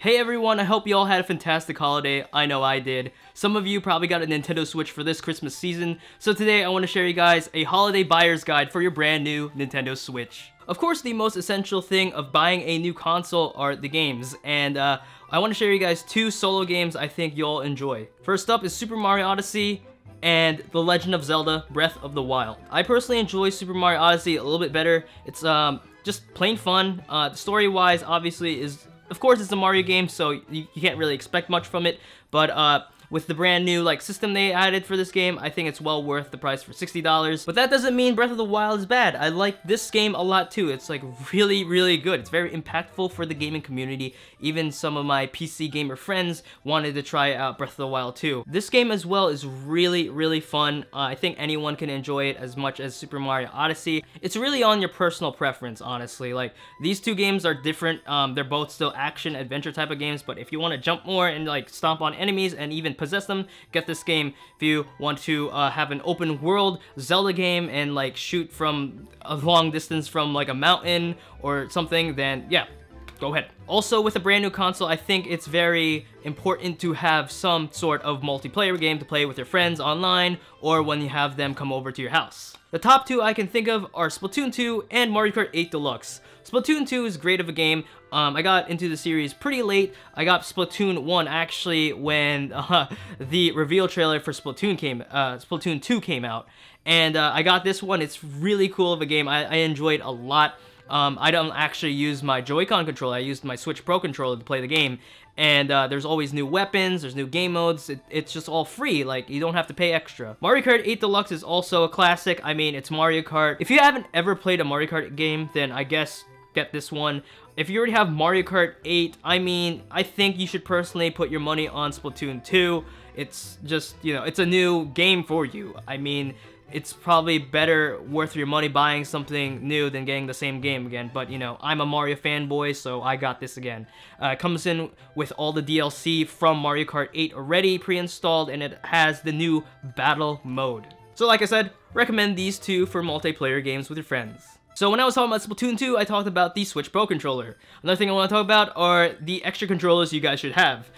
Hey everyone, I hope you all had a fantastic holiday. I know I did. Some of you probably got a Nintendo Switch for this Christmas season, so today I want to share you guys a holiday buyer's guide for your brand new Nintendo Switch. Of course, the most essential thing of buying a new console are the games, and I want to share you guys two solo games I think you'll enjoy. First up is Super Mario Odyssey and The Legend of Zelda Breath of the Wild. I personally enjoy Super Mario Odyssey a little bit better. It's just plain fun. Story-wise, obviously, of course it's a Mario game, so you can't really expect much from it, but with the brand new system they added for this game, I think it's well worth the price for $60. But that doesn't mean Breath of the Wild is bad. I like this game a lot too. It's really, really good. It's very impactful for the gaming community. Even some of my PC gamer friends wanted to try out Breath of the Wild too. This game as well is really, really fun. I think anyone can enjoy it as much as Super Mario Odyssey. It's really on your personal preference, honestly. These two games are different. They're both still action adventure type of games, but if you want to jump more and stomp on enemies and even possess them, get this game. If you want to have an open world Zelda game and shoot from a long distance from a mountain or something, then yeah, go ahead. Also, with a brand new console, I think it's very important to have some sort of multiplayer game to play with your friends online or when you have them come over to your house. The top two I can think of are Splatoon 2 and Mario Kart 8 Deluxe. Splatoon 2 is great of a game. I got into the series pretty late. I got Splatoon 1 actually when the reveal trailer for Splatoon 2 came out. And I got this one. It's really cool of a game. I enjoyed a lot. I don't actually use my Joy-Con controller. I used my Switch Pro controller to play the game. And there's always new weapons, there's new game modes, it's just all free, you don't have to pay extra. Mario Kart 8 Deluxe is also a classic. I mean, it's Mario Kart. If you haven't ever played a Mario Kart game, then I guess get this one. If you already have Mario Kart 8, I mean, I think you should personally put your money on Splatoon 2. It's just, it's a new game for you. I mean, it's probably better worth your money buying something new than getting the same game again. But, I'm a Mario fanboy, so I got this again. It comes in with all the DLC from Mario Kart 8 already pre-installed, and it has the new battle mode. So like I said, recommend these two for multiplayer games with your friends. So when I was talking about Splatoon 2, I talked about the Switch Pro controller. Another thing I want to talk about are the extra controllers you guys should have.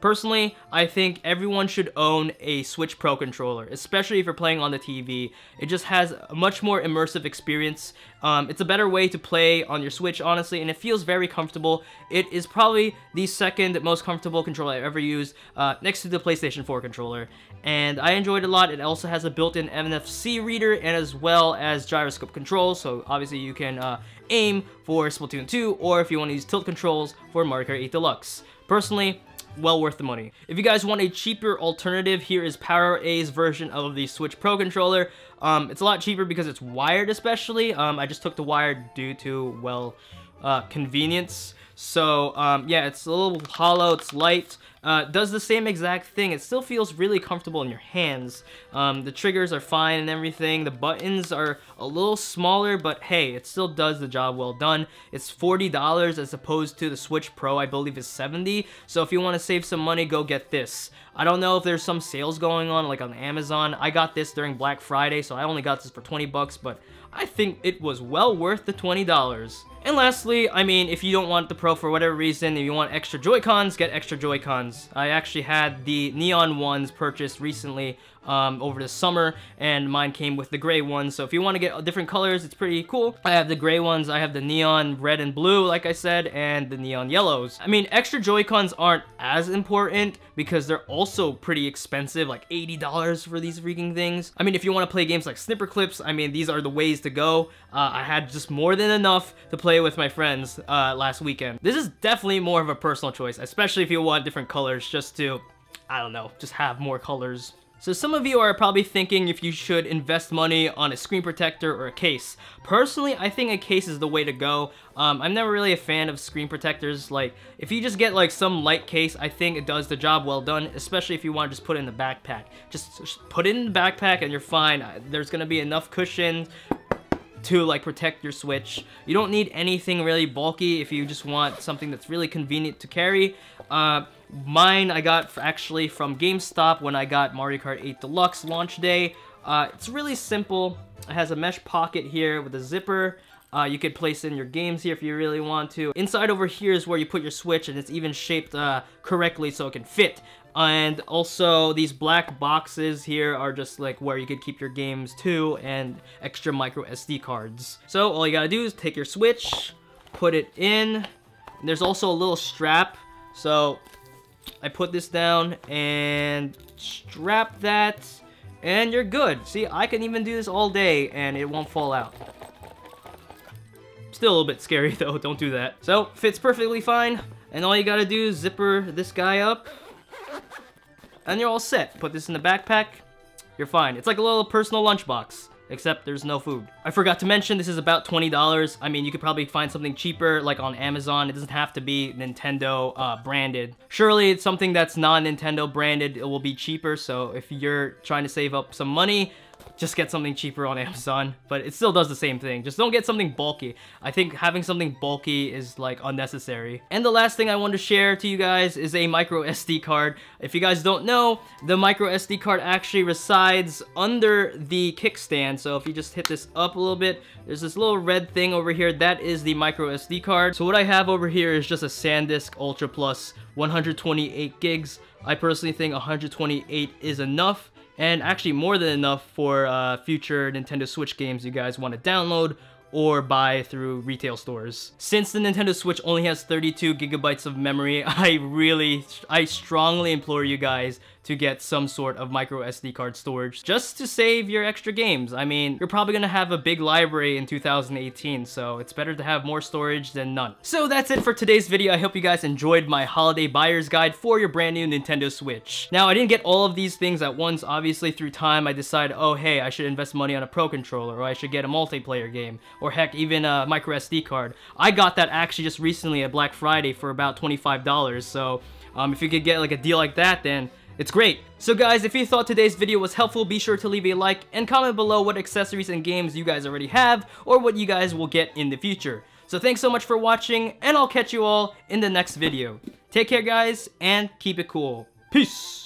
Personally, I think everyone should own a Switch Pro controller, especially if you're playing on the TV. It just has a much more immersive experience. It's a better way to play on your Switch, honestly, and it feels very comfortable. It is probably the second most comfortable controller I've ever used, next to the PlayStation 4 controller. And I enjoyed it a lot. It also has a built-in NFC reader and as well as gyroscope controls, so obviously you can aim for Splatoon 2, or if you want to use tilt controls for Mario Kart 8 Deluxe. Personally, well worth the money. If you guys want a cheaper alternative, here is PowerA's version of the Switch Pro controller. It's a lot cheaper because it's wired especially. I just took the wire due to, well, convenience. So, yeah, it's a little hollow, it's light, does the same exact thing. It still feels really comfortable in your hands. The triggers are fine and everything. The buttons are a little smaller, but hey, it still does the job well done. It's $40 as opposed to the Switch Pro, I believe, is $70. So if you want to save some money, go get this. I don't know if there's some sales going on, on Amazon. I got this during Black Friday, so I only got this for 20 bucks, but I think it was well worth the $20. And lastly, I mean, if you don't want the Pro for whatever reason, if you want extra Joy-Cons, get extra Joy-Cons. I actually had the neon ones purchased recently over the summer, and mine came with the gray ones. So if you want to get different colors, it's pretty cool. I have the gray ones, I have the neon red and blue, like I said, and the neon yellows. I mean, extra Joy-Cons aren't as important because they're also pretty expensive, like $80 for these freaking things. I mean, if you want to play games like Snipper Clips, I mean, these are the ways to go. I had just more than enough to play with my friends last weekend. This is definitely more of a personal choice, especially if you want different colors, just to, I don't know, just have more colors. So some of you are probably thinking if you should invest money on a screen protector or a case. Personally, I think a case is the way to go. I'm never really a fan of screen protectors. If you just get some light case, I think it does the job well done, especially if you want to just put it in the backpack. Just put it in the backpack and you're fine. There's gonna be enough cushion to protect your Switch. You don't need anything really bulky if you just want something that's really convenient to carry. Mine I got actually from GameStop when I got Mario Kart 8 Deluxe launch day. It's really simple. It has a mesh pocket here with a zipper. You could place in your games here if you really want to. Inside over here is where you put your Switch, and it's even shaped correctly so it can fit. And also, these black boxes here are just like where you could keep your games too, and extra micro SD cards. So all you gotta do is take your Switch, put it in. There's also a little strap, so I put this down and strap that, and you're good. See, I can even do this all day and it won't fall out. Still a little bit scary though, don't do that. So, fits perfectly fine, and all you gotta do is zipper this guy up, and you're all set. Put this in the backpack, you're fine. It's like a little personal lunchbox, except there's no food. I forgot to mention, this is about $20. I mean, you could probably find something cheaper, like on Amazon. It doesn't have to be Nintendo branded. Surely it's something that's non-Nintendo branded, it will be cheaper, so if you're trying to save up some money, just get something cheaper on Amazon, but it still does the same thing. Just don't get something bulky. I think having something bulky is like unnecessary. And the last thing I want to share to you guys is a micro SD card. If you guys don't know, the micro SD card actually resides under the kickstand. So if you just hit this up a little bit, there's this little red thing over here. That is the micro SD card. So what I have over here is just a SanDisk Ultra Plus 128 gigs. I personally think 128 is enough, and actually more than enough for future Nintendo Switch games you guys want to download or buy through retail stores. Since the Nintendo Switch only has 32 gigabytes of memory, I strongly implore you guys to get some sort of micro SD card storage just to save your extra games. I mean, you're probably gonna have a big library in 2018, so it's better to have more storage than none. So that's it for today's video. I hope you guys enjoyed my holiday buyer's guide for your brand new Nintendo Switch. Now, I didn't get all of these things at once. Obviously, through time, I decided, oh hey, I should invest money on a Pro Controller, or I should get a multiplayer game, or heck, even a micro SD card. I got that actually just recently at Black Friday for about $25, so if you could get like a deal like that, then it's great. So guys, if you thought today's video was helpful, be sure to leave a like and comment below what accessories and games you guys already have or what you guys will get in the future. So thanks so much for watching, and I'll catch you all in the next video. Take care guys, and keep it cool. Peace!